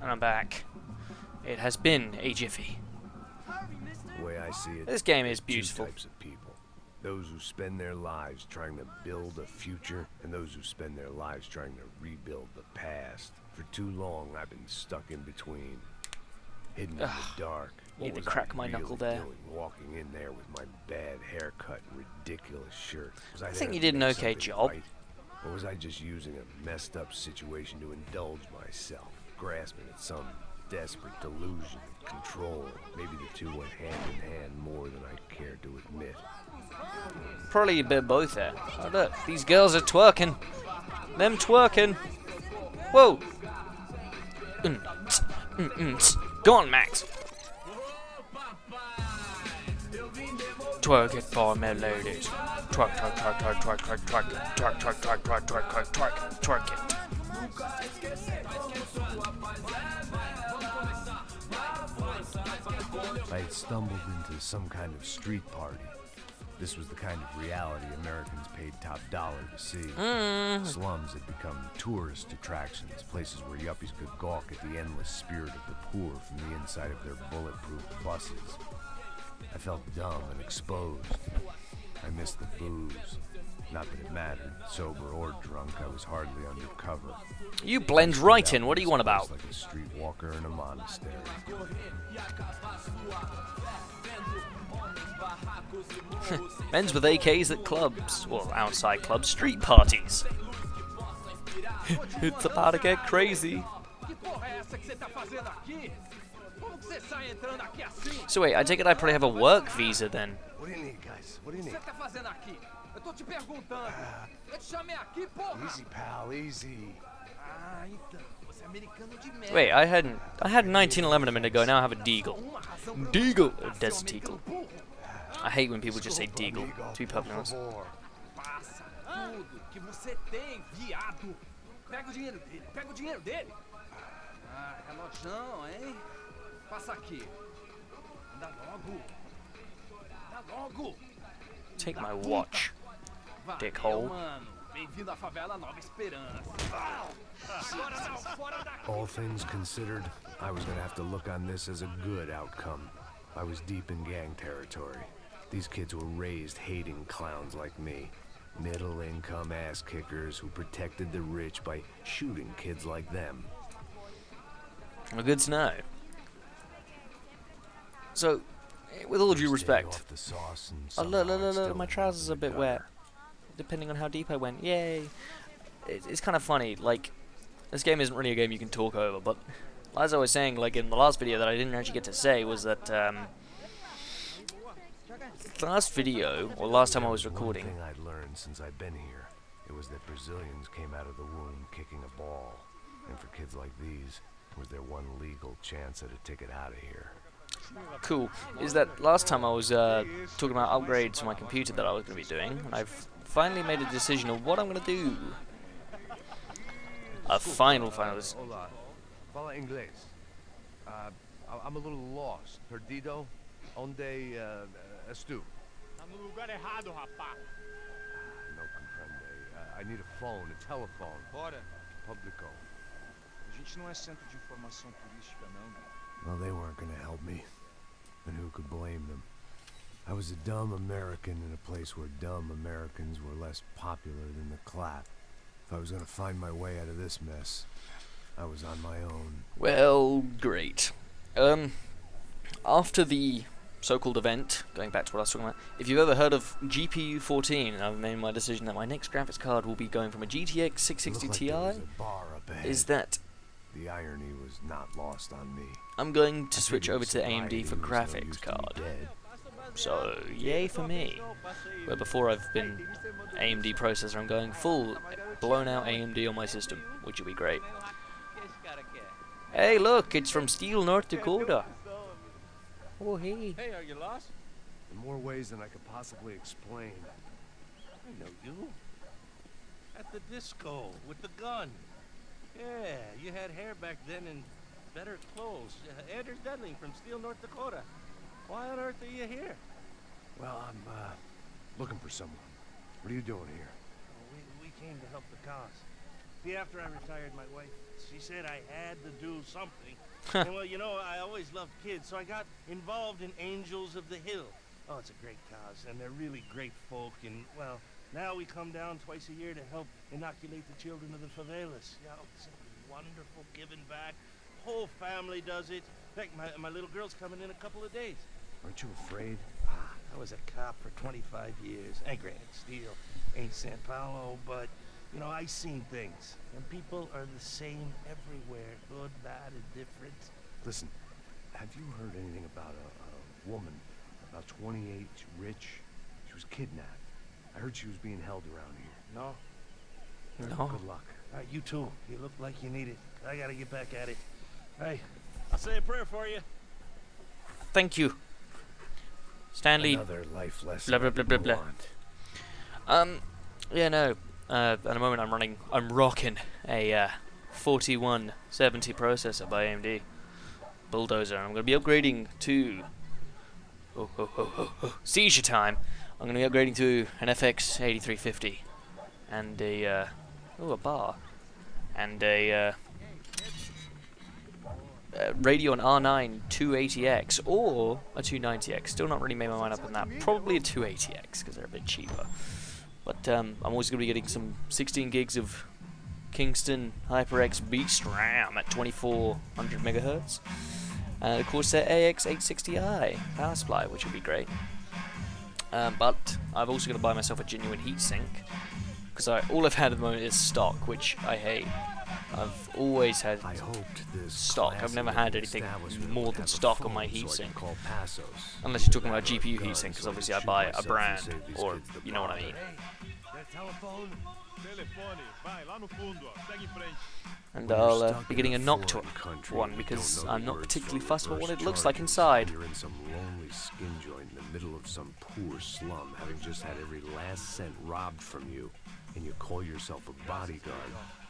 And I'm back. It has been a jiffy. The way I see it, This game is two beautiful. types of people. Those who spend their lives trying to build a future, and those who spend their lives trying to rebuild the past. For too long, I've been stuck in between, hidden in the dark. Need What to was crack I my really knuckle there. doing, walking in there with my bad haircut and ridiculous shirt? Was I there think to you did an make okay something job. right? Or was I just using a messed up situation to indulge myself, grasping at some desperate delusion of control? Maybe the two went hand in hand more than I cared to admit. Probably a bit of both there. Oh look, these girls are twerking. Them twerking. Whoa. Go on, Max. Twerk it for me, ladies. Twerk, twerk, twerk, twerk, twerk, twerk, twerk, twerk, twerk, twerk, twerk, twerk, twerk, twerk, twerk it. I had stumbled into some kind of street party. This was the kind of reality Americans paid top dollar to see. Slums had become tourist attractions, places where yuppies could gawk at the endless spirit of the poor from the inside of their bulletproof buses. I felt dumb and exposed. I missed the booze. Not that it mattered, sober or drunk, I was hardly undercover. You blend right in. What do you want about? Like a streetwalker in a monastery. Men's with AKs at clubs, or outside clubs, street parties. It's about to get crazy. So wait, I take it I probably have a work visa then. What do you need, guys? What do you need? Easy, pal, easy. Wait, I had 1911 a minute ago. Now I have a deagle. Deagle, a desert eagle. I hate when people just say deagle. To be perfectly honest. Take my watch, dickhole. All things considered, I was gonna have to look on this as a good outcome. I was deep in gang territory. These kids were raised hating clowns like me. Middle-income ass-kickers who protected the rich by shooting kids like them. Well, good to know. So, with all due respect, oh, look, my trousers are a bit wet, depending on how deep I went. Yay! It's kind of funny. Like, this game isn't really a game you can talk over, but as I was saying, like in the last video that I didn't actually get to say was that the last video, or last time I was recording. One thing I'd learned since I've been here, it was that Brazilians came out of the womb kicking a ball, and for kids like these, it was their one legal chance at a ticket out of here. Cool. Is that last time I was talking about upgrades for my computer that I was going to be doing, and I've finally made a decision of what I'm going to do. A final. Hola. Fala inglés. I'm a little lost. Perdido? Onde estu? No lugar errado, rapá. No comprende. I need a phone, a telephone. Bora. Publico. A gente não é centro de informação turística, não. Well, they weren't gonna help me. And who could blame them? I was a dumb American in a place where dumb Americans were less popular than the clap. If I was gonna find my way out of this mess, I was on my own. Well, great. After the so-called event, going back to what I was talking about, if you've ever heard of GPU 14, I've made my decision that my next graphics card will be going from a GTX 660 Ti. Is that the irony was not lost on me. I'm going to switch over to AMD for graphics card. So, yay for me. Where before I've been AMD processor, I'm going full blown out AMD on my system, which will be great. Hey look, it's from Steel, North Dakota. Oh hey. Hey, are you lost? In more ways than I could possibly explain. I know you. At the disco, with the gun. Yeah, you had hair back then and better clothes. Anders Dudling from Steel, North Dakota. Why on earth are you here? Well, I'm looking for someone. What are you doing here? We came to help the cause. See, after I retired, my wife, she said I had to do something. And well, you know, I always loved kids, so I got involved in Angels of the Hill. Oh, it's a great cause, and they're really great folk, and, well, now we come down twice a year to help inoculate the children of the favelas. Yeah, oh, it's wonderful giving back. Whole family does it. In fact, my little girl's coming in a couple of days. Aren't you afraid? I was a cop for 25 years. And granted, still ain't San Paulo, but, you know, I seen things. And people are the same everywhere. Good, bad, indifferent. Listen, have you heard anything about a woman, about 28, rich? She was kidnapped. I heard she was being held around here. No? No. Good luck. All right, you too. You look like you need it. I gotta get back at it. Hey, I'll say a prayer for you. Thank you, Stanley. Another life lesson. Blah blah blah blah blah. Yeah, no. At the moment, I'm rocking a 4170 processor by AMD Bulldozer. I'm gonna be upgrading to seizure time. I'm gonna be upgrading to an FX 8350 and a bar and a Radeon R9 280X or a 290X. Still not really made my mind up on that. Probably a 280X because they're a bit cheaper. But I'm also going to be getting some 16 gigs of Kingston HyperX Beast RAM at 2400 megahertz. And of course their AX860i power supply, which will be great. But I'm also going to buy myself a genuine heatsink because all I've had at the moment is stock, which I hate. I've always had stock. I've never had anything more than stock on my heatsink. Unless you're talking about GPU heatsink, because obviously I buy a brand, or you know what I mean. And I'll be getting a Nocturne one, because I'm not particularly fussed about what it looks like inside. You're in some lonely skin joint in the middle of some poor slum, having just had every last cent robbed from you, and you call yourself a bodyguard.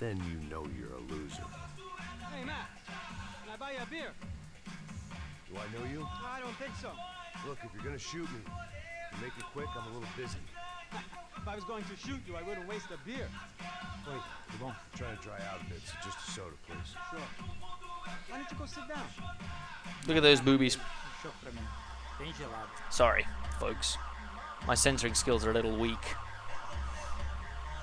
Then you know you're a loser. Hey, Matt, can I buy you a beer? Do I know you? No, I don't think so. Look, if you're gonna shoot me, make it quick, I'm a little busy. If I was going to shoot you, I wouldn't waste a beer. Wait, come on. I'm trying to dry out a bit, so just a soda, please. Sure. Why don't you go sit down? Look at those boobies. Sorry, folks. My censoring skills are a little weak.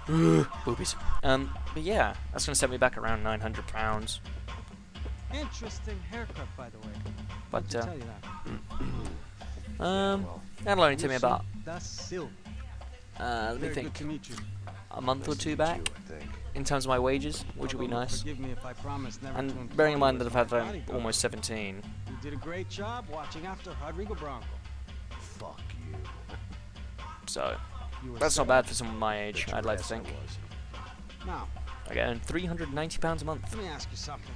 Boobies. But yeah, that's gonna set me back around £900. Interesting haircut, by the way. But Tell you that. that'll only take me about let let me think, Good to meet you. a month or two back in terms of my wages, which will be nice. Forgive me if I promise never to And employ bearing in mind you that as I've my had bodyguard. almost 17. You did a great job watching after Rodrigo Bronco. Fuck you. So You were that's not savage. bad for someone my age, I'd like to Yes, I think. was. Now, I get earned £390 a month. let me ask you something.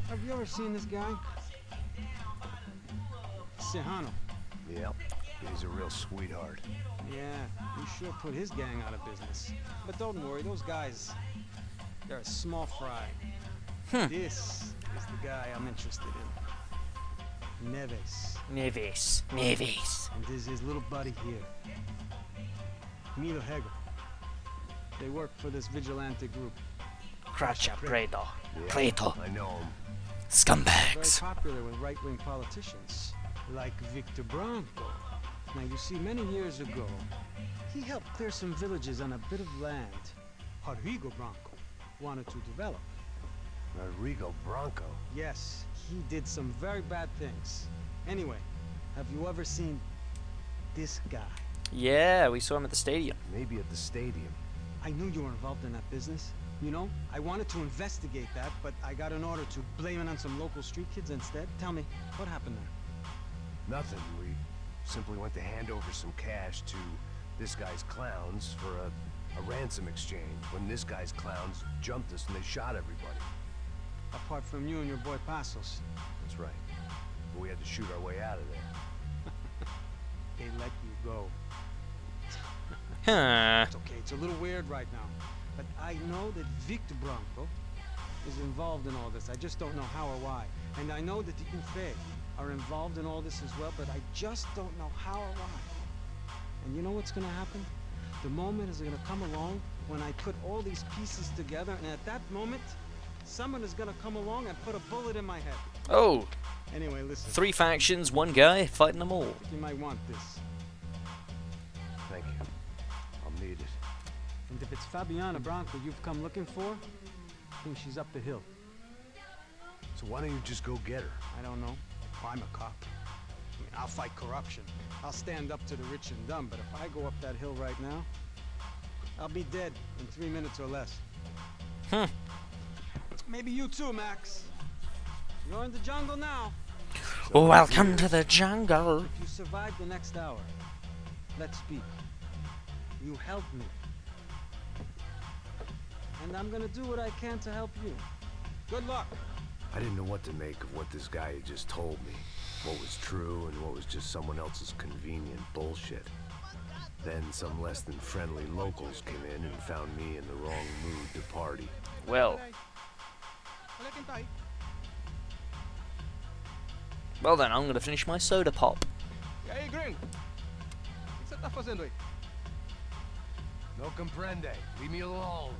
Have you ever seen this guy? Sejano. Yep. He's a real sweetheart. Yeah, you sure put his gang out of business. But don't worry, those guys, they're a small fry. This is the guy I'm interested in. Neves. Neves. And this is his little buddy here. Milo Hegel. They work for this vigilante group. Cracha Predo. Yeah, Preto. I know him. Very Scumbags. popular with right-wing politicians, like Victor Bronco. Now, you see, many years ago, he helped clear some villages on a bit of land Rodrigo Bronco wanted to develop. Rodrigo Bronco. Yes, he did some very bad things. Anyway, have you ever seen this guy? Yeah, we saw him at the stadium. Maybe at the stadium. I knew you were involved in that business. You know, I wanted to investigate that, but I got an order to blame it on some local street kids instead. Tell me, what happened there? Nothing. We simply went to hand over some cash to this guy's clowns for a ransom exchange when this guy's clowns jumped us and they shot everybody. Apart from you and your boy Passos. That's right. But we had to shoot our way out of there. They let you go. Huh. It's okay, it's a little weird right now. But I know that Victor Bronco is involved in all this. I just don't know how or why. And I know that the Ufe are involved in all this as well, but I just don't know how or why. And you know what's gonna happen? The moment is gonna come along when I put all these pieces together, and at that moment, someone is gonna come along and put a bullet in my head. Oh, Anyway, listen. 3 factions, 1 guy fighting them all. You might want this. Thank you. I'll need it. And if it's Fabiana Branco you've come looking for, I think she's up the hill. So why don't you just go get her? I don't know. I'm a cop. I mean, I'll fight corruption. I'll stand up to the rich and dumb, but if I go up that hill right now, I'll be dead in 3 minutes or less. Maybe you too, Max. You're in the jungle now. Welcome to the jungle. If you survive the next hour, let's speak. You helped me. And I'm gonna do what I can to help you. Good luck. I didn't know what to make of what this guy had just told me. What was true and what was just someone else's convenient bullshit. Then some less than friendly locals came in and found me in the wrong mood to party. Well, then I'm gonna finish my soda pop. E aí, gringo? O que você tá fazendo aí? No comprende. Leave me alone.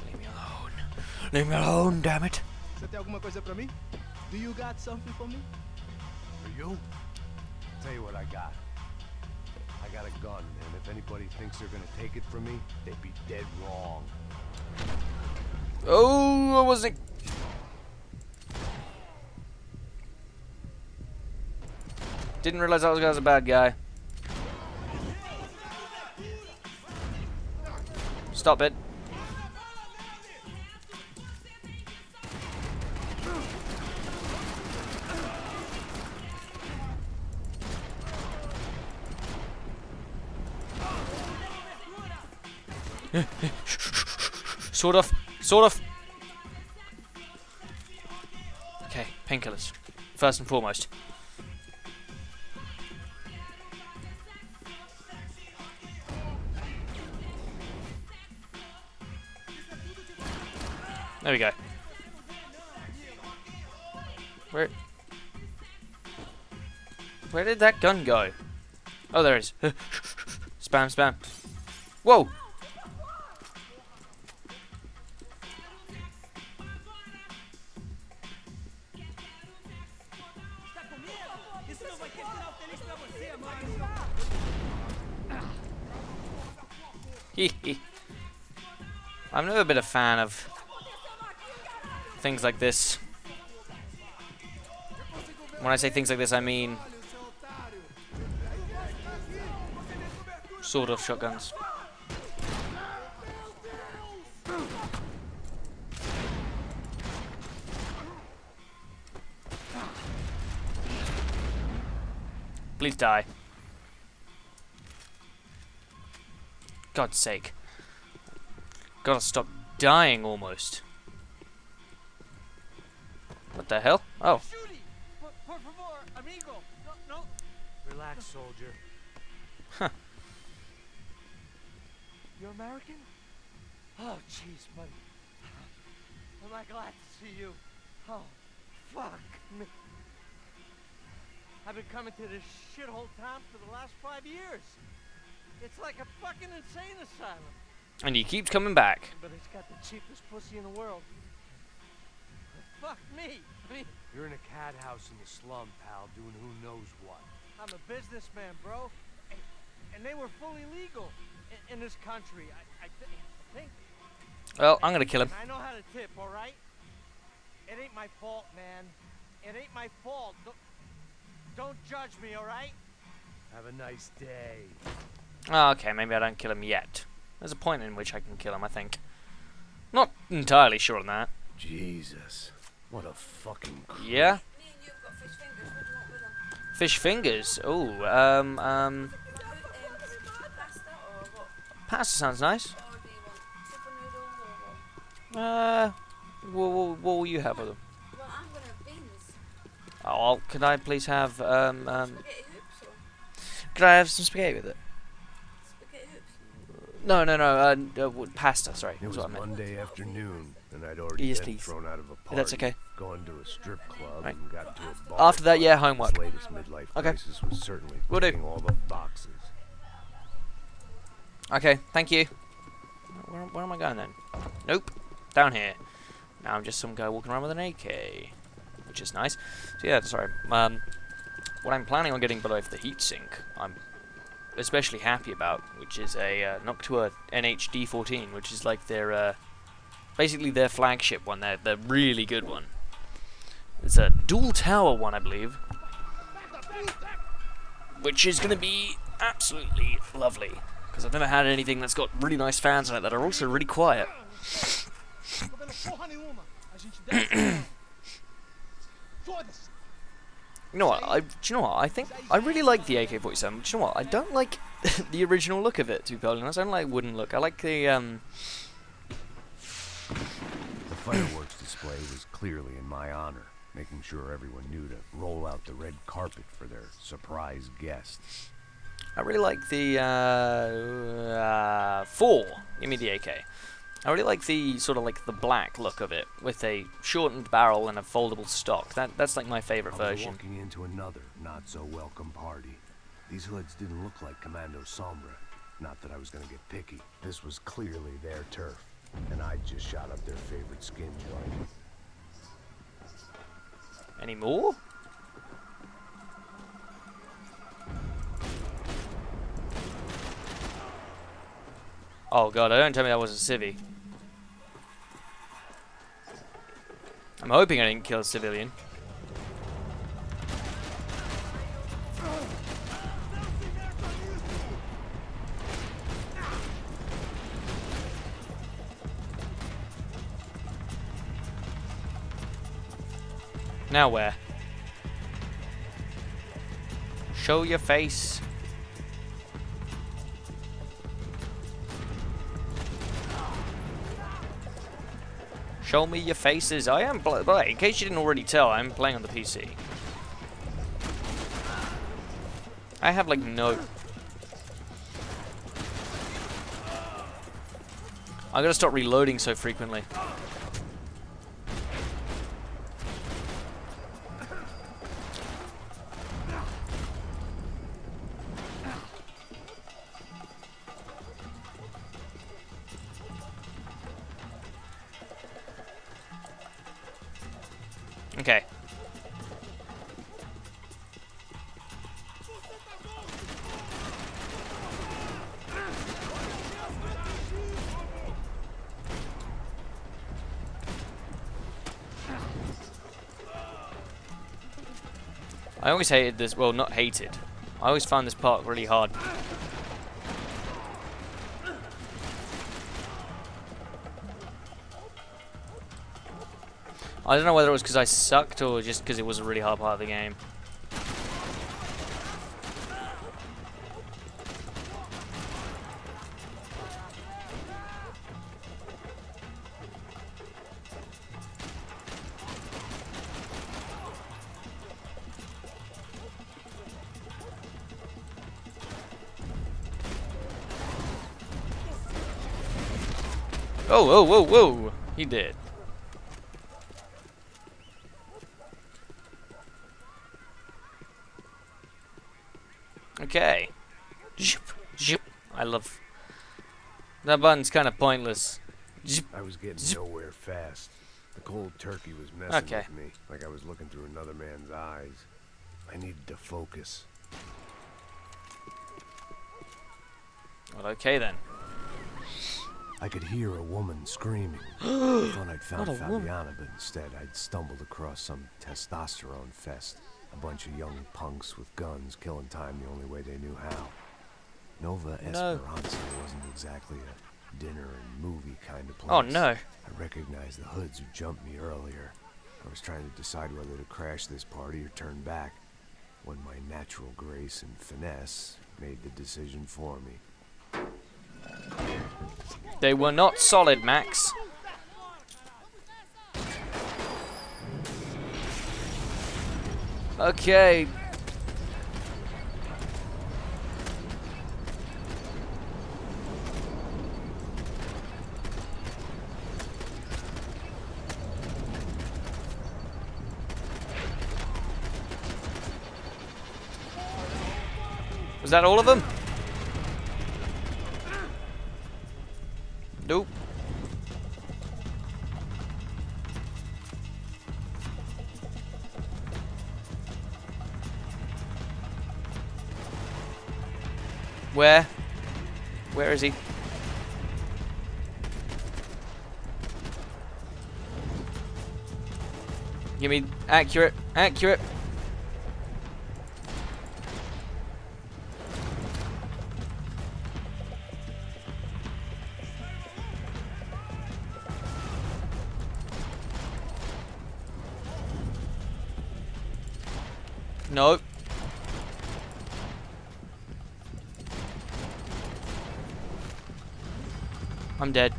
Leave me alone. Leave me alone, damn it. Você tem alguma coisa pra mim? Do you got something for me? For you? Tell you what I got. I got a gun, and if anybody thinks they're gonna take it from me, they'd be dead wrong. Oh, I wasn't. Didn't realize I was a bad guy. Stop it. Sort of. Okay, painkillers. First and foremost. There we go. Where did that gun go? Oh, there it is. Spam. Whoa! I've never been a fan of things like this. When I say things like this, I mean sort of shotguns. Please die. God's sake. Gotta stop dying almost. What the hell? Oh. Relax, soldier. Huh. You're American? Oh, jeez, buddy. Am I glad to see you? Oh, fuck me. I've been coming to this shithole town for the last 5 years. It's like a fucking insane asylum. And he keeps coming back. But it's got the cheapest pussy in the world. Fuck me. I mean, You're in a cat house in the slum, pal, doing who knows what. I'm a businessman, bro. And they were fully legal in this country. I think. Well, I'm gonna kill him. I know how to tip, all right? It ain't my fault, man. It ain't my fault. Don't judge me, all right? Have a nice day. Oh, okay, maybe I don't kill him yet. There's a point in which I can kill him, I think. Not entirely sure on that. Jesus. What a fucking creep. Yeah? Me and you've got fish fingers. What do you want with them? Fish fingers. Oh, Pasta or what? pasta sounds nice. Or do you want super noodles or what? What will you have with them? Well, I'm gonna have beans. Oh, could I please have, Spaghetti hoops or could I have some spaghetti with it? spaghetti hoops? No, pasta, sorry. It That's was what I meant. Monday afternoon, and I'd already Yes, been please. thrown out of a party. That's okay. Gone to a strip club Right. and got to a bar. After that, yeah, His homework. latest midlife Okay. crisis was certainly Will do. ticking all the boxes. Okay, thank you. Where am I going then? Nope. Down here. Now I'm just some guy walking around with an AK. Which is nice. So yeah, sorry. What I'm planning on getting below the heatsink, I'm especially happy about, which is a Noctua NHD14, which is like their basically their flagship one, their really good one. It's a dual tower one, I believe, which is going to be absolutely lovely, because I've never had anything that's got really nice fans on it that are also really quiet. You know what? Do you know what? I think I really like the AK-47. Do you know what? I don't like the original look of it. To be perfectly honest, I don't like wooden look. I like the The fireworks display was clearly in my honor, making sure everyone knew to roll out the red carpet for their surprise guests. I really like the 4. Give me the AK. I really like the sort of like the black look of it, with a shortened barrel and a foldable stock. That's like my favorite version. Walking into another not so welcome party. These hoods didn't look like Commando Sombra. Not that I was gonna get picky. This was clearly their turf, and I just shot up their favorite skin joint. Any more? Oh god, don't tell me that was a civvy. I'm hoping I didn't kill a civilian. Now where? Show your face. Show me your faces. I am, but in case you didn't already tell, I'm playing on the PC. I have like no. I gotta stop reloading so frequently. Okay. I always hated this, well, not hated. I always found this part really hard. I don't know whether it was because I sucked or just because it was a really hard part of the game. Oh, whoa, whoa, whoa! He did. Okay. I love... That button's kind of pointless. I was getting nowhere fast. The cold turkey was messing with me, like I was looking through another man's eyes. I needed to focus. Well, okay then. I could hear a woman screaming. I thought I'd found Fabiana, but instead I'd stumbled across some testosterone fest. A bunch of young punks with guns killing time the only way they knew how. Nova Esperanza wasn't exactly a dinner and movie kind of place. Oh no. I recognized the hoods who jumped me earlier. I was trying to decide whether to crash this party or turn back, when my natural grace and finesse made the decision for me. They were not solid, Max. Okay. Was that all of them? Nope. Where? Where is he? Give me accurate, accurate. Nope. I'm dead.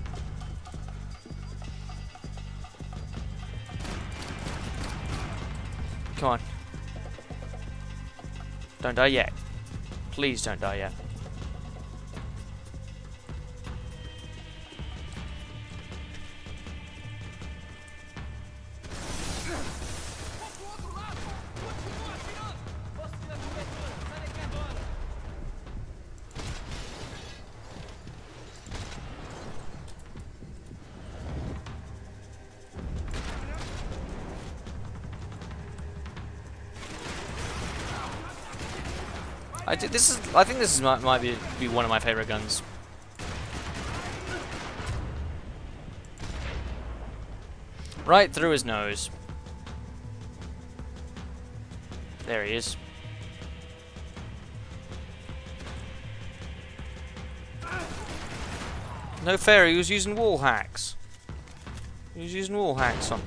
Come on. Don't die yet. Please don't die yet. I think this might be one of my favorite guns. Right through his nose. There he is. No fair, he was using wall hacks. He was using wall hacks on.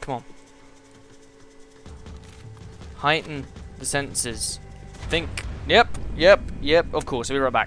Come on. Heighten the senses. Think. Yep. Of course. I'll be right back.